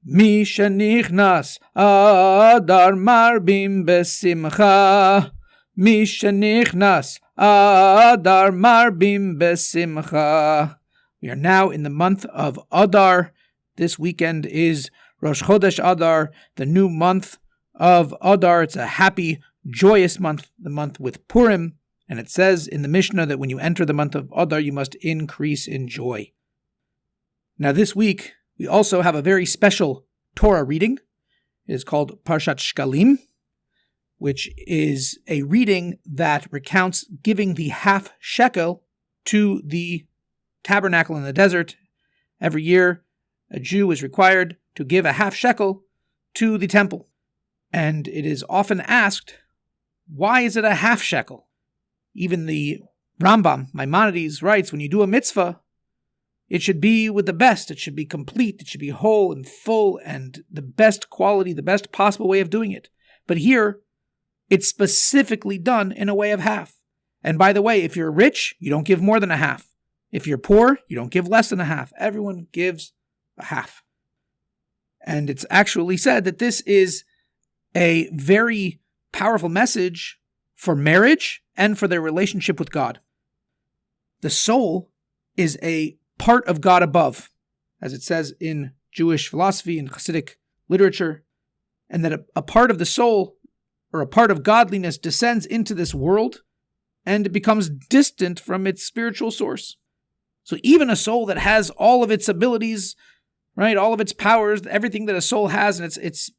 Mi shenichnas Adar marbim besimcha. Mi shenichnas Adar marbim besimcha. We are now in the month of Adar. This weekend is Rosh Chodesh Adar, the new month of Adar. It's a happy, joyous month, the month with Purim. And it says in the Mishnah that when you enter the month of Adar, you must increase in joy. Now this week, we also have a very special Torah reading. It is called Parshat Shkalim, which is a reading that recounts giving the half shekel to the tabernacle in the desert. Every year, a Jew is required to give a half shekel to the temple. And it is often asked, why is it a half shekel? Even the Rambam, Maimonides, writes, when you do a mitzvah, it should be with the best. It should be complete. It should be whole and full and the best quality, the best possible way of doing it. But here, it's specifically done in a way of half. And by the way, if you're rich, you don't give more than a half. If you're poor, you don't give less than a half. Everyone gives a half. And it's actually said that this is a very powerful message for marriage and for their relationship with God. The soul is a part of God above, as it says in Jewish philosophy and Hasidic literature, and that a part of the soul, or a part of godliness, descends into this world and it becomes distant from its spiritual source. So even a soul that has all of its abilities, right, all of its powers, everything that a soul has, and it's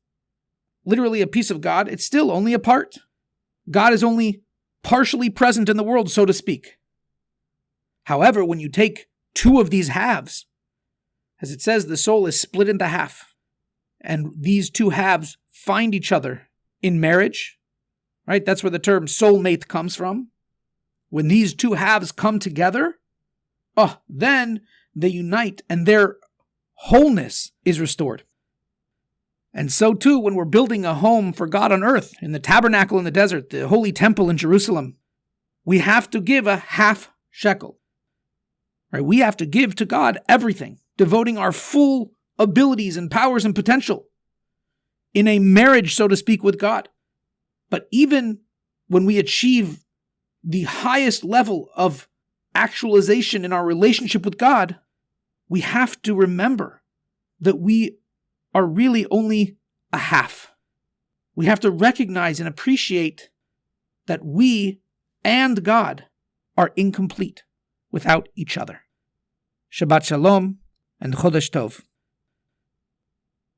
literally a piece of God, it's still only a part. God is only partially present in the world, so to speak. However, when you take two of these halves, as it says, the soul is split into half, and these two halves find each other in marriage, right? That's where the term soulmate comes from. When these two halves come together, then they unite and their wholeness is restored. And so too, when we're building a home for God on earth, in the tabernacle in the desert, the holy temple in Jerusalem, we have to give a half shekel. Right? We have to give to God everything, devoting our full abilities and powers and potential in a marriage, so to speak, with God. But even when we achieve the highest level of actualization in our relationship with God, we have to remember that we are really only a half. We have to recognize and appreciate that we and God are incomplete without each other. Shabbat Shalom and Chodesh Tov.